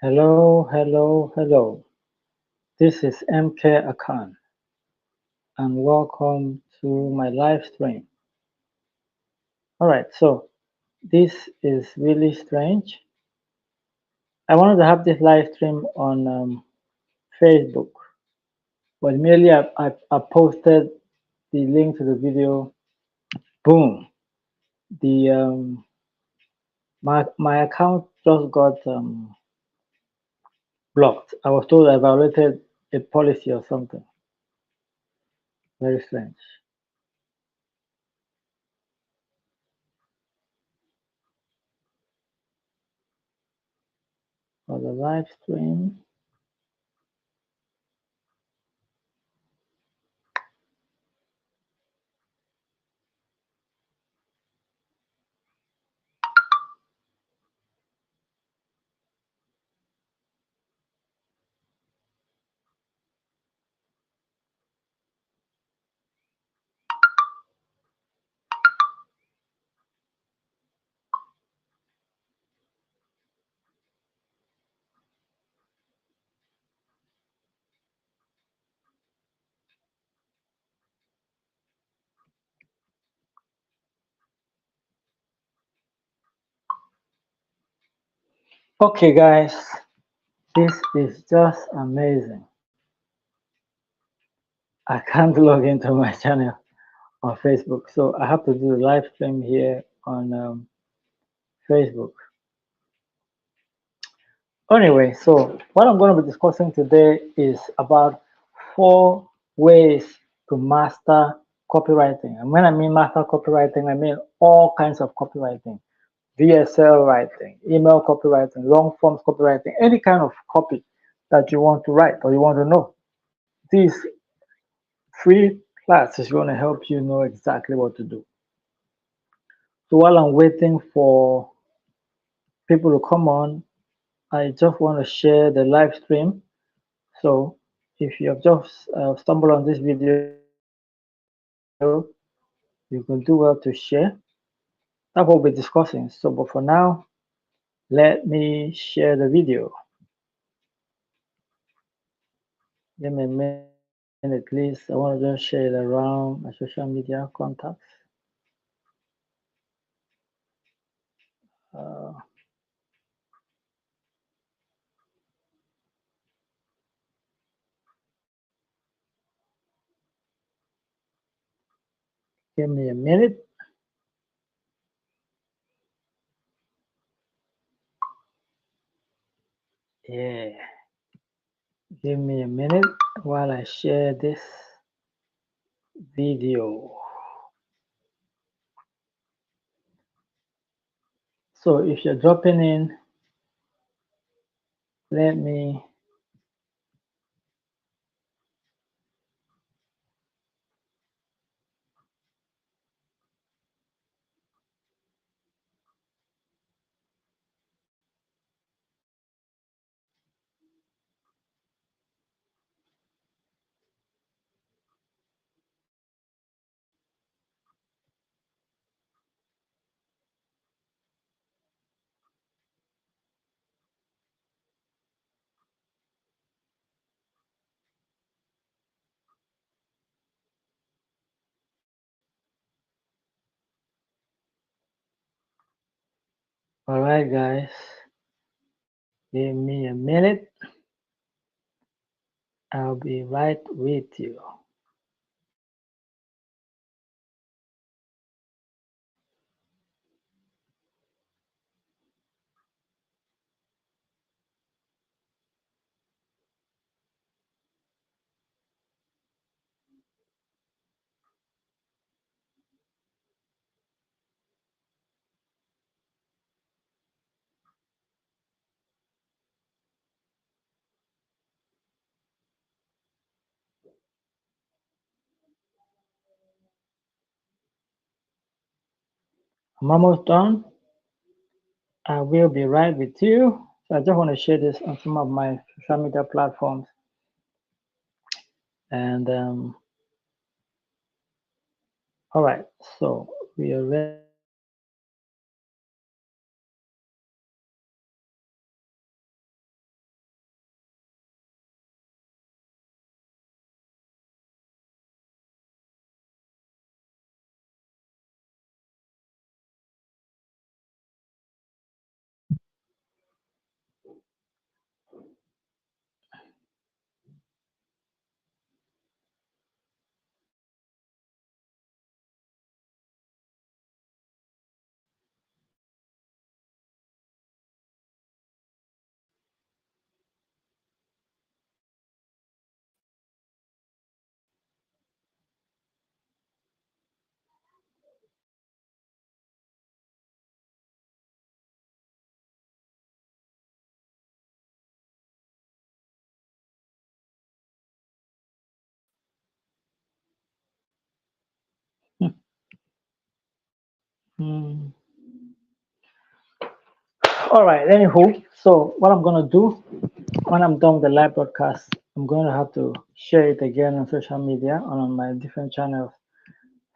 Hello, hello, hello. This is MK Akan and welcome to my live stream. All right, so this is really strange. I wanted to have this live stream on Facebook, but merely I posted the link to the video. Boom! The my account just got blocked. I was told I violated a policy or something. Very strange. For the live stream. Okay, guys, this is just amazing. I can't log into my channel on Facebook, so I have to do the live stream here on Facebook. Anyway, so what I'm going to be discussing today is about 4 ways to master copywriting. And when I mean master copywriting, I mean all kinds of copywriting. VSL writing, email copywriting, long forms copywriting, any kind of copy that you want to write or you want to know. This free class is going to help you know exactly what to do. So while I'm waiting for people to come on, I just want to share the live stream. So if you have just stumbled on this video, you can do well to share. That's what we're discussing. So, but for now, let me share the video. Give me a minute, please. I want to just share it around my social media contacts. Give me a minute. Yeah. Give me a minute while I share this video. So if you're dropping in, let me all right, guys, give me a minute. I'll be right with you. I'm almost done. I will be right with you. So I just want to share this on some of my social media platforms. And all right, so we are ready. Hmm. All right, anywho, so what I'm gonna do when I'm done with the live broadcast, I'm going to have to share it again on social media on my different channels.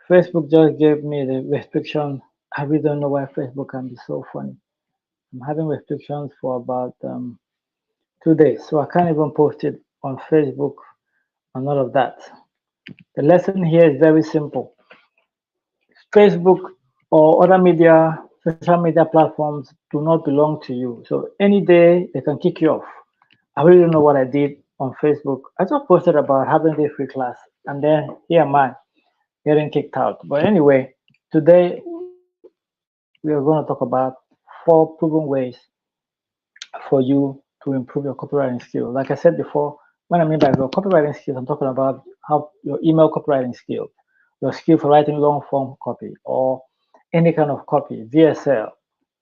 Facebook just gave me the restriction. I really don't know why Facebook can be so funny. I'm having restrictions for about 2 days, so I can't even post it on Facebook and all of that. The lesson here is very simple. Facebook or other media, social media platforms do not belong to you. So any day they can kick you off. I really don't know what I did on Facebook. I just posted about having a free class, and then here am I getting kicked out. But anyway, today we are going to talk about 4 proven ways for you to improve your copywriting skill. Like I said before, when I mean by your copywriting skills, I'm talking about how your email copywriting skills, your skill for writing long form copy, or any kind of copy, VSL,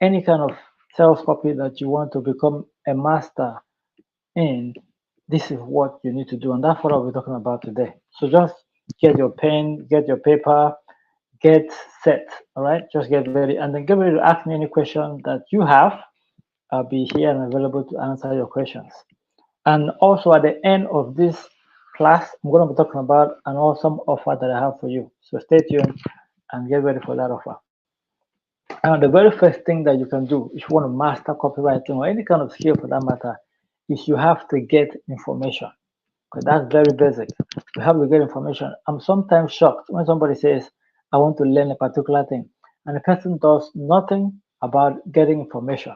any kind of sales copy that you want to become a master in. This is what you need to do, and that's what I'll be talking about today. So just get your pen, get your paper, get set. All right, just get ready, and then get ready to ask me any question that you have. I'll be here and available to answer your questions. And also at the end of this class, I'm going to be talking about an awesome offer that I have for you. So stay tuned and get ready for that offer. And the very first thing that you can do if you want to master copywriting or any kind of skill for that matter is you have to get information. Because that's very basic. You have to get information. I'm sometimes shocked when somebody says, I want to learn a particular thing, and the person does nothing about getting information.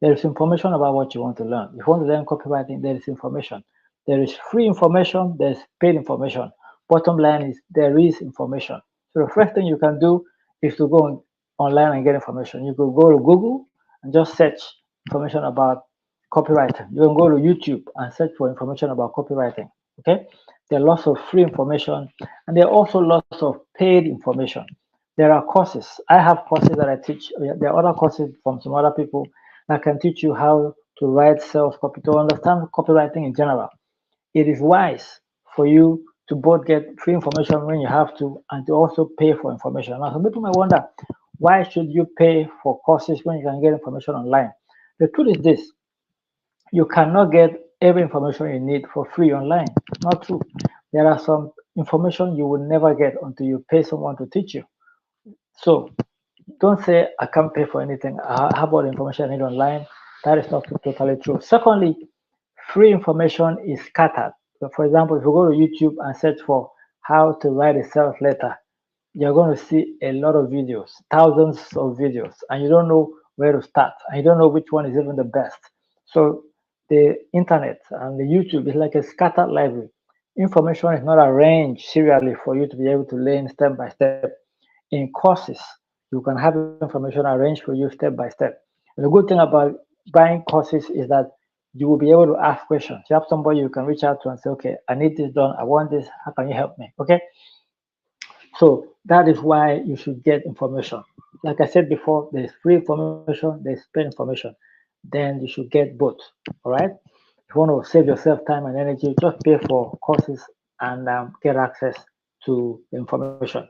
There is information about what you want to learn. If you want to learn copywriting, there is information. There is free information, there is paid information. Bottom line is there is information. So the first thing you can do is to go online and get information. You could go to Google and just search information about copywriting. You can go to YouTube and search for information about copywriting. Okay? There are lots of free information and there are also lots of paid information. There are courses. I have courses that I teach. There are other courses from some other people that can teach you how to write sales copy, to understand copywriting in general. It is wise for you to both get free information when you have to and to also pay for information. Now, some people might wonder, why should you pay for courses when you can get information online? The truth is this: you cannot get every information you need for free online. It's not true. There are some information you will never get until you pay someone to teach you. So don't say I can't pay for anything. How about the information I need online? That is not totally true. Secondly, free information is scattered. So for example, if you go to YouTube and search for how to write a sales letter, you're going to see a lot of videos, thousands of videos, and you don't know where to start, and you don't know which one is even the best. So the internet and the YouTube is like a scattered library. Information is not arranged serially for you to be able to learn step by step. In courses, you can have information arranged for you step by step. And the good thing about buying courses is that you will be able to ask questions. You have somebody you can reach out to and say, okay, I need this done. I want this. How can you help me? Okay. So that is why you should get information. Like I said before, there's free information, there's paid information. Then you should get both. All right. If you want to save yourself time and energy, just pay for courses and get access to the information.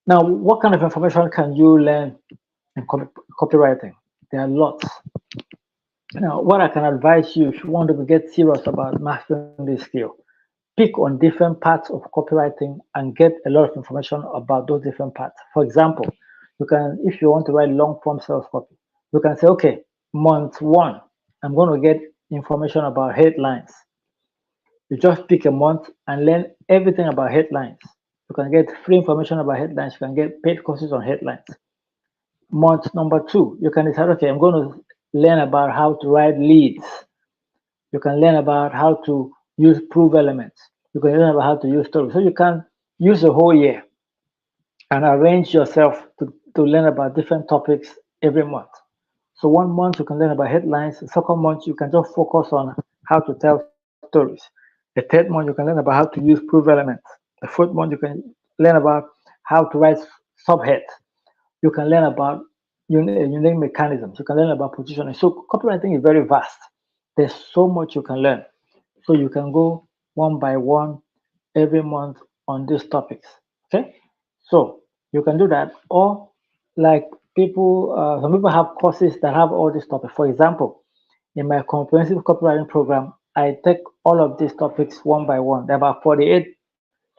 Now, what kind of information can you learn in copywriting? There are lots. Now, what I can advise you if you want to get serious about mastering this skill, pick on different parts of copywriting and get a lot of information about those different parts. For example, you can, if you want to write long form sales copy, you can say, okay, month one, I'm going to get information about headlines. You just pick a month and learn everything about headlines. You can get free information about headlines. You can get paid courses on headlines. Month number two, you can decide, okay, I'm going to learn about how to write leads. You can learn about how to use proof elements. You can learn about how to use stories. So you can use the whole year and arrange yourself to learn about different topics every month. So 1 month you can learn about headlines. The second month you can just focus on how to tell stories. The third month you can learn about how to use proof elements. The fourth month you can learn about how to write subheads. You can learn about unique mechanisms. You can learn about positioning. So copywriting is very vast. There's so much you can learn. So you can go one by one every month on these topics. Okay. So you can do that, or like people, some people have courses that have all these topics. For example, in my comprehensive copywriting program, I take all of these topics one by one. There are about 48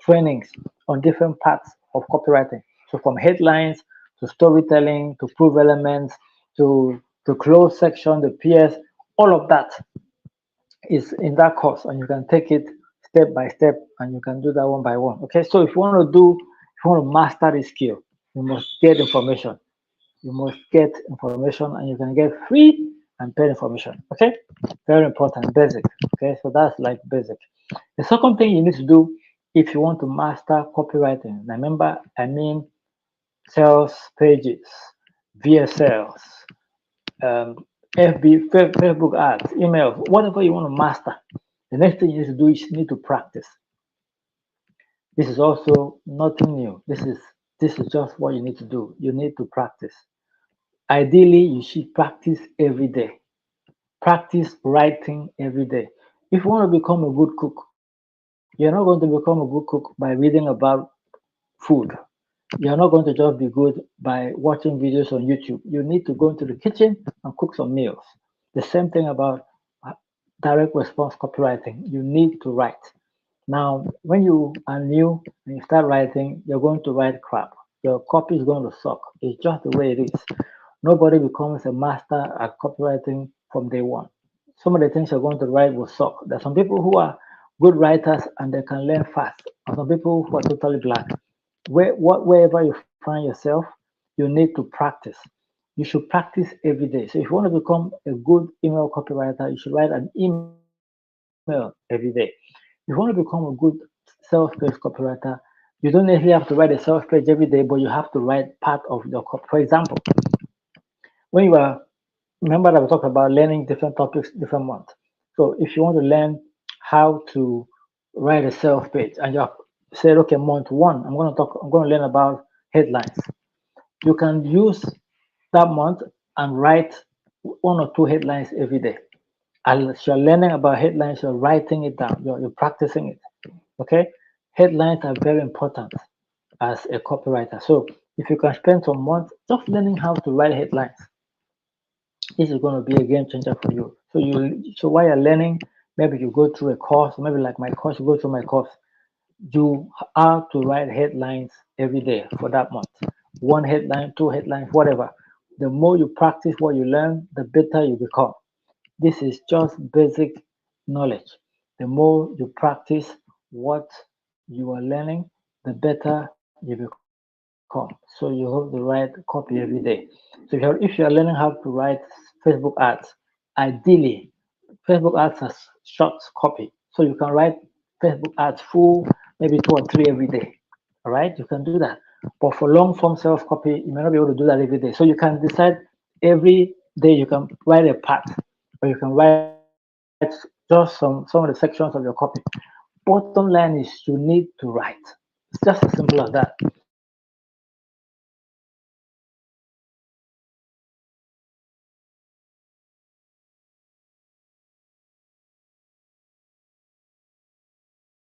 trainings on different parts of copywriting. So from headlines to storytelling to proof elements to close section, the PS, all of that is in that course, and you can take it step by step, and you can do that one by one. Okay, so if you want to master this skill, you must get information. You must get information, and you can get free and paid information. Okay, very important, basic. Okay, so that's like basic. The second thing you need to do if you want to master copywriting, remember, I mean sales pages, VSLs, um, Facebook ads, emails, whatever you want to master. The next thing you need to do is you need to practice. This is also nothing new. This is just what you need to do. You need to practice. Ideally, you should practice every day. Practice writing every day. If you want to become a good cook, you're not going to become a good cook by reading about food. You're not going to just be good by watching videos on YouTube. You need to go into the kitchen and cook some meals. The same thing about direct response copywriting. You need to write. Now, when you are new and you start writing, you're going to write crap. Your copy is going to suck. It's just the way it is. Nobody becomes a master at copywriting from day one. Some of the things you're going to write will suck. There are some people who are good writers and they can learn fast, and some people who are totally blank. Wherever you find yourself, you need to practice. You should practice every day. So if you want to become a good email copywriter, you should write an email every day. If you want to become a good sales page copywriter, you don't necessarily have to write a sales page every day, but you have to write part of your copy. For example, when you are, remember that we talked about learning different topics different months. So if you want to learn how to write a sales page and you said, okay, month one, I'm going to learn about headlines. You can use that month and write one or two headlines every day. As you're learning about headlines, you're writing it down, you're practicing it. Okay? Headlines are very important as a copywriter. So if you can spend some months just learning how to write headlines, this is going to be a game changer for you. So while you're learning, maybe you go through a course, maybe like my course, you go through my course, you have to write headlines every day for that month. One headline, two headlines, whatever. The more you practice what you learn, the better you become. This is just basic knowledge. The more you practice what you are learning, the better you become. So you have to write copy every day. So if you're learning how to write Facebook ads, ideally, Facebook ads are short copy. So you can write Facebook ads full, maybe two or three every day. All right, you can do that. But for long form sales copy, you may not be able to do that every day. So you can decide every day you can write a part, or you can write just some of the sections of your copy. Bottom line is you need to write. It's just as simple as that. You need to write. If you don't write, you will not be able to make money.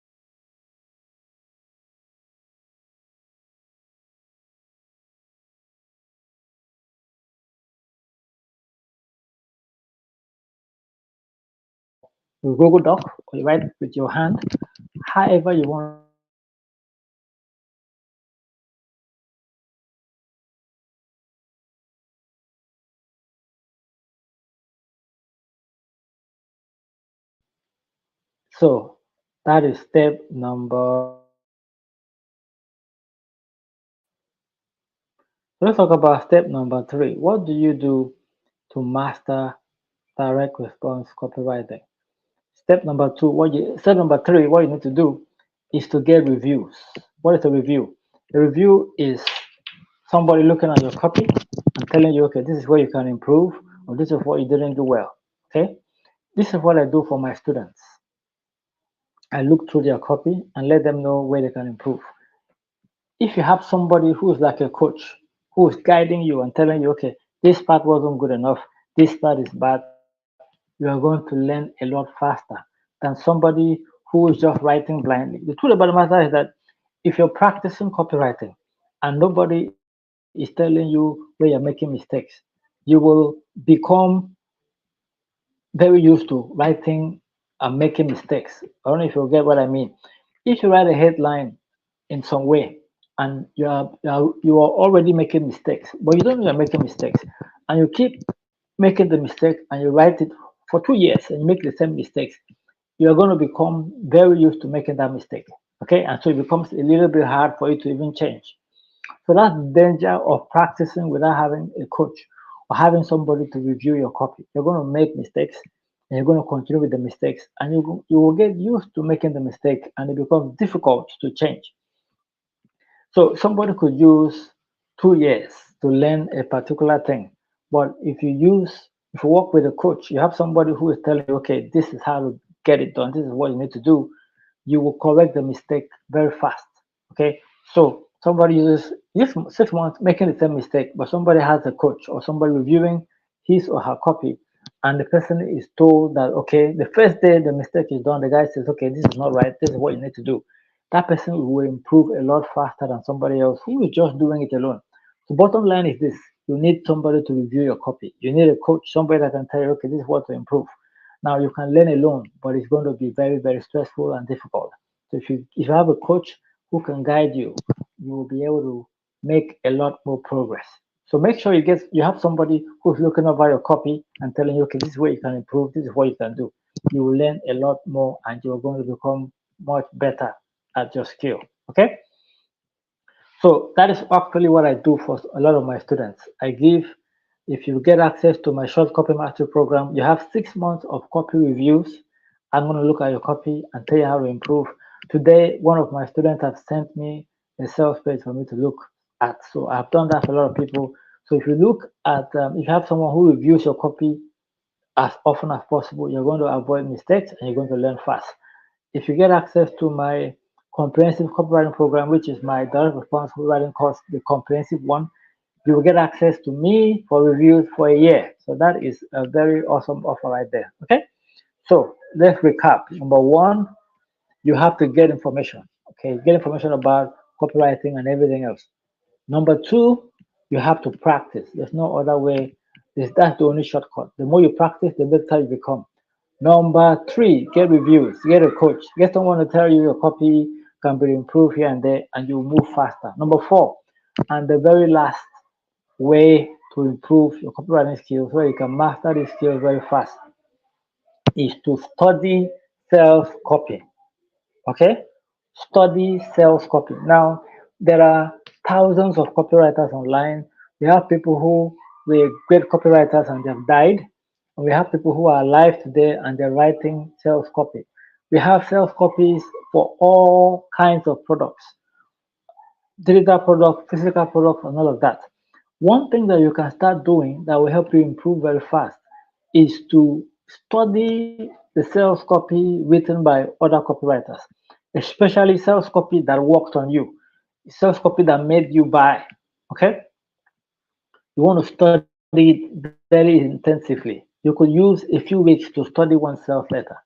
If you don't write, you will not be able to make money. You Google Doc or you write with your hand, however you want to write. Just write. So that is step number. Let's talk about step number 3. What do you do to master direct response copywriting? Step number 3, what you need to do is to get reviews. What is a review? A review is somebody looking at your copy and telling you, okay, this is where you can improve, or this is what you didn't do well. Okay? This is what I do for my students. I look through their copy and let them know where they can improve. If you have somebody who is like a coach, who is guiding you and telling you, okay, this part wasn't good enough, this part is bad, you are going to learn a lot faster than somebody who is just writing blindly. The truth about the matter is that if you're practicing copywriting and nobody is is telling you where you're making mistakes, you will become very used to writing and making mistakes. I don't know if you get what I mean. If you write a headline in some way and you are already making mistakes, but you don't know you're making mistakes, and you keep making the mistake and you write it for 2 years and you make the same mistakes, you're going to become very used to making that mistake. Okay, and so it becomes a little bit hard for you to even change. So that's the danger of practicing without having a coach or having somebody to review your copy. You're going to make mistakes and you're going to continue with the mistakes, and you will get used to making the mistake and it becomes difficult to change. So somebody could use 2 years to learn a particular thing. But if you work with a coach, you have somebody who is telling you, okay, this is how to get it done. This is what you need to do. You will correct the mistake very fast. Okay. So somebody uses 6 months making the same mistake, but somebody has a coach or somebody reviewing his or her copy, and the person is told that, okay, the first day the mistake is done, the guy says, okay, this is not right. This is what you need to do. That person will improve a lot faster than somebody else who is just doing it alone. The bottom line is this: you need somebody to review your copy. You need a coach, somebody that can tell you, okay, this is what to improve. Now you can learn alone, but it's going to be very, very stressful and difficult. So if you have a coach who can guide you, you will be able to make a lot more progress. So make sure you have somebody who's looking over your copy and telling you, okay, this is where you can improve, this is what you can do. You will learn a lot more and you're going to become much better at your skill. Okay. So that is actually what I do for a lot of my students. If you get access to my short copy mastery program, you have 6 months of copy reviews. I'm going to look at your copy and tell you how to improve. Today, one of my students has sent me a sales page for me to look at. So I've done that for a lot of people. So if you look at, if you have someone who reviews your copy as often as possible, you're going to avoid mistakes and you're going to learn fast. If you get access to my comprehensive copywriting program, which is my direct response copywriting course, the comprehensive one, you will get access to me for reviews for a year. So that is a very awesome offer right there. Okay. So let's recap. Number one, you have to get information. Okay. Get information about copywriting and everything else. Number two, you have to practice. There's no other way. That's the only shortcut. The more you practice, the better you become. Number three, get reviews, get a coach, get someone to tell you your copy can be improved here and there, and you move faster. Number four, and the very last way to improve your copywriting skills, where you can master these skills very fast, is to study sales copy. Okay? Study sales copy. Now, there are thousands of copywriters online. We have people who were great copywriters and they've died. And we have people who are alive today and they're writing sales copy. We have sales copies for all kinds of products, digital products, physical products, and all of that. One thing that you can start doing that will help you improve very fast is to study the sales copy written by other copywriters, especially sales copy that worked on you, sales copy that made you buy. Okay, you want to study it very intensively. You could use a few weeks to study one sales letter.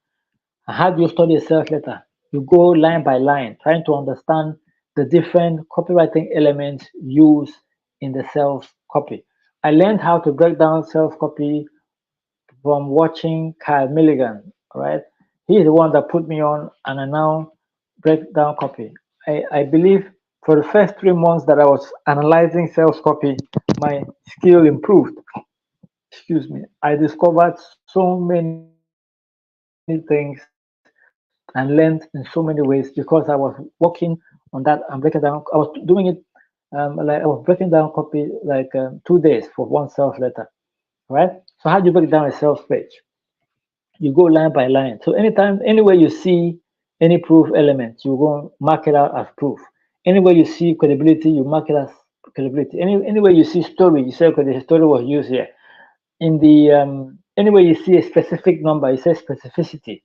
And how do you study a sales letter? You go line by line, trying to understand the different copywriting elements used in the sales copy. I learned how to break down sales copy from watching Kyle Milligan, right? He's the one that put me on, and I now break down copy. I believe for the first 3 months that I was analyzing sales copy, my skill improved. Excuse me. I discovered so many things and learned in so many ways because I was working on that and breaking down. I was doing it I was breaking down copy like 2 days for one sales letter, right? So how do you break down a sales page? You go line by line. So anytime, anywhere you see any proof element, you go mark it out as proof. Anywhere you see credibility, you mark it as credibility. Anywhere you see story, you say, okay, the story was used here. In the anywhere you see a specific number, you say specificity.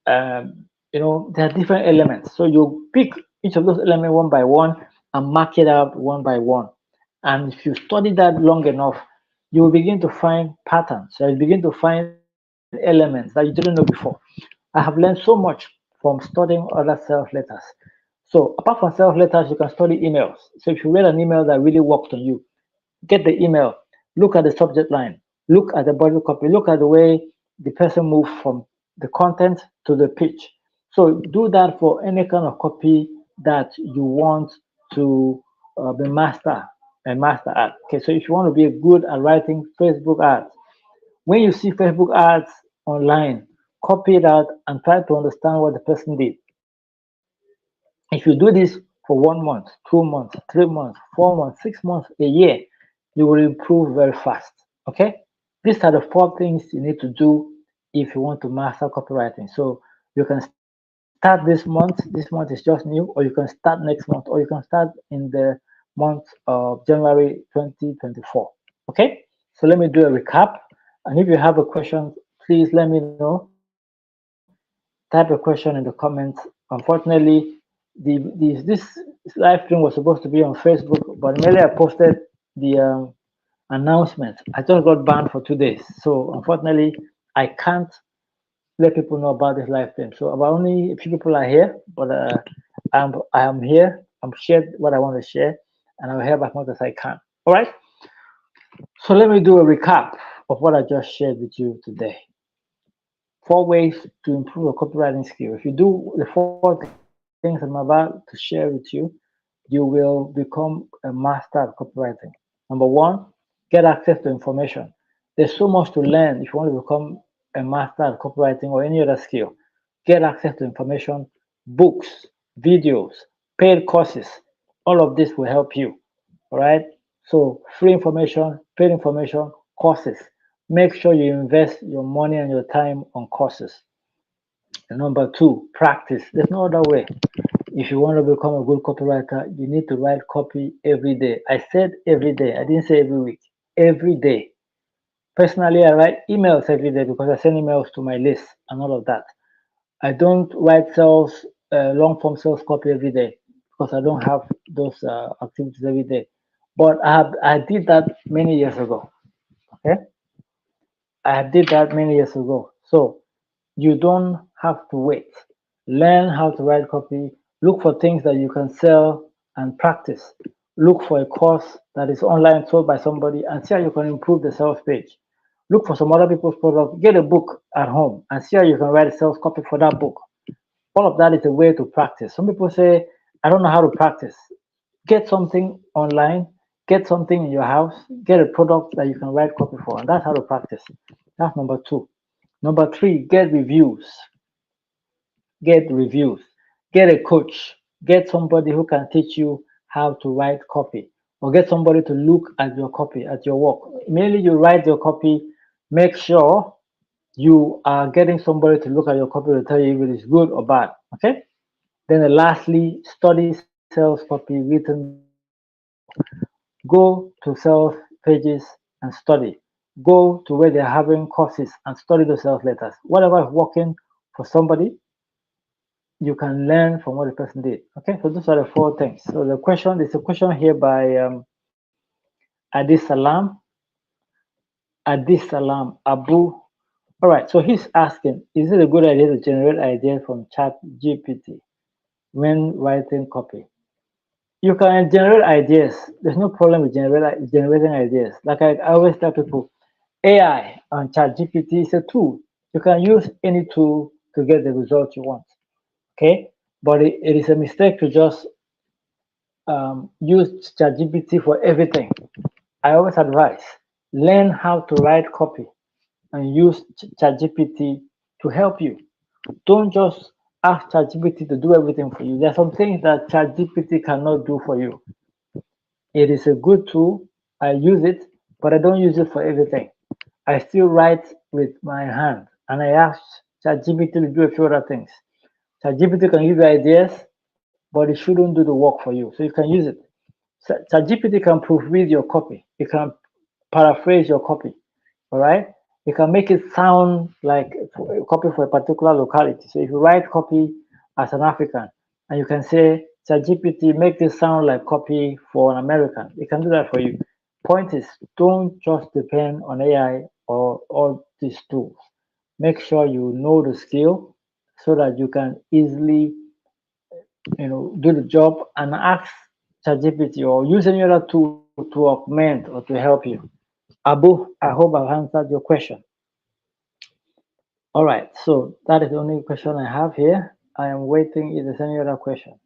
There are different elements. So you pick each of those elements one by one and mark it out one by one. And if you study that long enough, you will begin to find patterns. So you begin to find elements that you didn't know before. I have learned so much from studying other sales letters. So apart from sales letters, you can study emails. So if you read an email that really worked on you, Get the email, look at the subject line, look at the body copy, look at the way the person moved from the content to the pitch. So do that for any kind of copy that you want to be master at. Okay, so if you want to be good at writing Facebook ads, when you see Facebook ads online, copy it out and try to understand what the person did. If you do this for 1 month, 2 months, 3 months, 4 months, 6 months, a year, you will improve very fast. Okay? These are the 4 things you need to do if you want to master copywriting. So you can start this month is just new, or you can start next month, or you can start in the month of January 2024. Okay? So let me do a recap. And if you have a question, please let me know. Type a question in the comments. Unfortunately, this live stream was supposed to be on Facebook, but immediately I posted the announcement. I just got banned for 2 days. So unfortunately, I can't let people know about this live stream. So about only a few people are here, but I am here. I'm shared what I want to share, and I'll help as much as I can. All right. So let me do a recap of what I just shared with you today. 4 ways to improve your copywriting skill. If you do the 4 things I'm about to share with you, you will become a master at copywriting. Number 1, get access to information. There's so much to learn if you want to become a master at copywriting or any other skill. Get access to information, books, videos, paid courses. All of this will help you. All right. So free information, paid information, courses. Make sure you invest your money and your time on courses. And number 2, practice. There's no other way. If you want to become a good copywriter, you need to write copy every day. I said every day. I didn't say every week. Every day. Personally, I write emails every day because I send emails to my list and all of that. I don't write long form sales copy every day because I don't have those activities every day. But I did that many years ago. Okay, I did that many years ago. So you don't have to wait. Learn how to write copy. Look for things that you can sell and practice. Look for a course that is online sold by somebody and see how you can improve the sales page. Look for some other people's product. Get a book at home and see how you can write a sales copy for that book. All of that is a way to practice. Some people say, I don't know how to practice. Get something online, get something in your house, get a product that you can write copy for, and that's how to practice. That's number 2. Number 3, get reviews. Get reviews. Get a coach. Get somebody who can teach you how to write copy, or get somebody to look at your copy, at your work. Mainly you write your copy, make sure you are getting somebody to look at your copy to tell you if it is good or bad. Okay. Then lastly, study sales copy written by professionals. Go to sales pages and study. Go to where they're having courses and study the sales letters. Whatever is working for somebody, you can learn from what the person did. Okay, so those are the 4 things. So there's a question here by Adi Salam. Adi Salam Abu. All right, so he's asking, is it a good idea to generate ideas from chatgpt when writing copy? You can generate ideas. There's no problem with generating ideas. Like I always tell people, AI and ChatGPT is a tool. You can use any tool to get the result you want. Okay, but it is a mistake to just use ChatGPT for everything. I always advise learn how to write copy and use ChatGPT to help you. Don't just ask ChatGPT to do everything for you. There are some things that ChatGPT cannot do for you. It is a good tool. I use it, but I don't use it for everything. I still write with my hand, and I ask ChatGPT to do a few other things. ChatGPT can give you ideas, but it shouldn't do the work for you. So you can use it. ChatGPT can proofread your copy. It can paraphrase your copy. All right. It can make it sound like a copy for a particular locality. So if you write copy as an African, and you can say, ChatGPT, make this sound like copy for an American. It can do that for you. Point is, don't just depend on AI or all these tools. Make sure you know the skill so that you can easily, do the job and ask ChatGPT or use any other tool to augment or to help you. Abu, I hope I've answered your question. All right, so that is the only question I have here. I am waiting if there's any other question.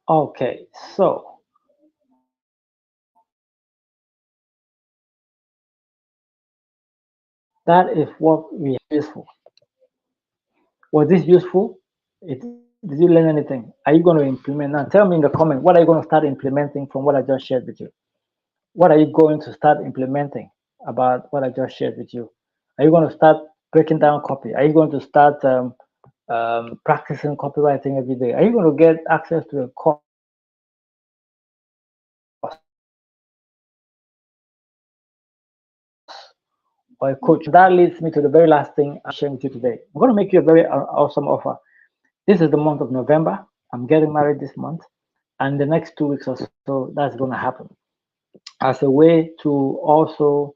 Okay, so that is what we have useful. Was this useful? Did you learn anything? Are you going to implement now? Tell me in the comment, what are you going to start implementing from what I just shared with you? What are you going to start implementing about what I just shared with you? Are you going to start breaking down copy? Are you going to start practicing copywriting every day? Are you going to get access to a course or a coach? That leads me to the very last thing I'm sharing with you today. I'm going to make you a very awesome offer. This is the month of November. I'm getting married this month, and the next 2 weeks or so, that's going to happen as a way to also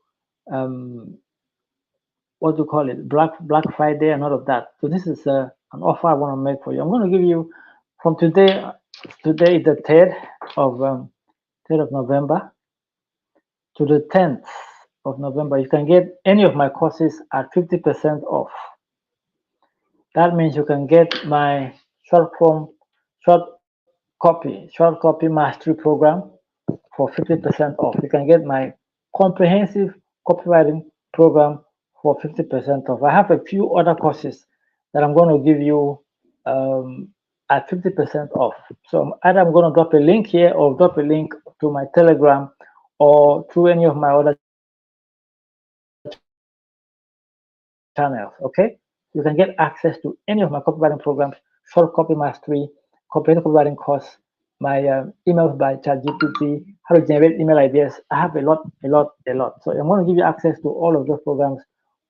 what do you call it, Black Friday and all of that. So this is an offer I want to make for you. I'm going to give you from today. Today is the 3rd of November to the 10th of November. You can get any of my courses at 50% off. That means you can get my short copy mastery program for 50% off. You can get my comprehensive copywriting program for 50% off. I have a few other courses that I'm going to give you at 50% off. So either I'm going to drop a link here or drop a link to my Telegram or through any of my other channels. Okay, you can get access to any of my copywriting programs, short copy mastery, comprehensive copywriting course, my emails by chatgpt, how to generate email ideas. I have a lot. So I'm going to give you access to all of those programs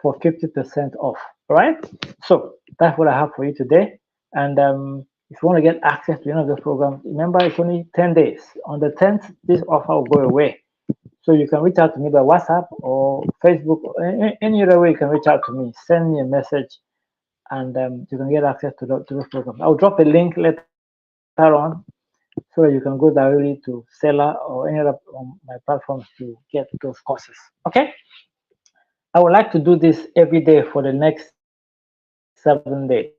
for 50% off. All right, so that's what I have for you today. And if you want to get access to any of those programs, remember it's only 10 days. On the 10th, this offer will go away. So you can reach out to me by WhatsApp or Facebook, or any other way you can reach out to me. Send me a message, and you can get access to those programs. I'll drop a link later on so that you can go directly to Seller or any other on my platforms to get those courses. Okay? I would like to do this every day for the next 7 days.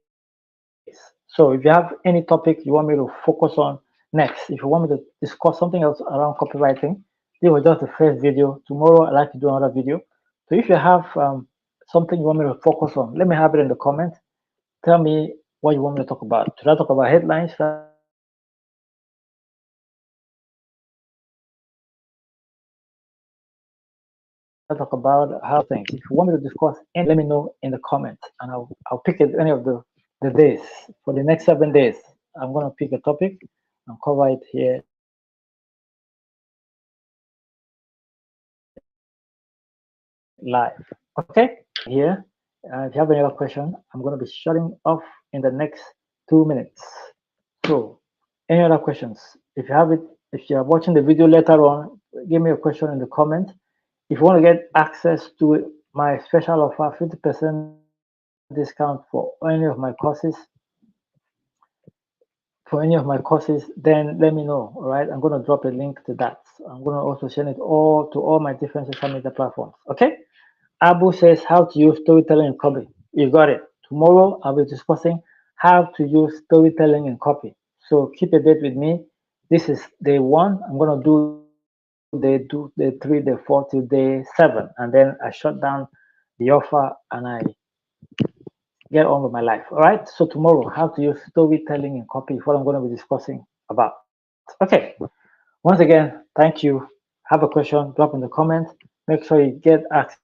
So if you have any topic you want me to focus on next, if you want me to discuss something else around copywriting, this was just the first video. Tomorrow I'd like to do another video. So if you have something you want me to focus on, let me have it in the comments. Tell me what you want me to talk about. Should I talk about headlines? Should I talk about how things? If you want me to discuss, and let me know in the comments, and I'll pick it any of the days for the next 7 days. I'm gonna pick a topic and cover it here live. Okay, here. If you have any other question, I'm going to be shutting off in the next 2 minutes. So, any other questions? If you have it, if you are watching the video later on, give me a question in the comment. If you want to get access to my special offer, 50% discount for any of my courses, then let me know. All right, I'm going to drop a link to that. I'm going to also send it all to all my different social media platforms. Okay. Abu says how to use storytelling in copy. You got it. Tomorrow I'll be discussing how to use storytelling in copy. So keep a date with me. This is day 1. I'm gonna do day 2, day 3, day 4 till day 7, and then I shut down the offer and I get on with my life. All right. So tomorrow, how to use storytelling in copy is what I'm gonna be discussing about. Okay. Once again, thank you. Have a question, drop in the comments. Make sure you get access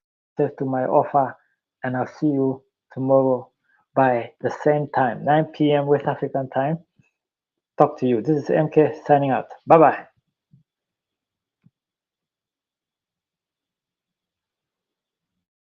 to my offer, and I'll see you tomorrow by the same time, 9 p.m. West African time. Talk to you. This is MK signing out. Bye bye.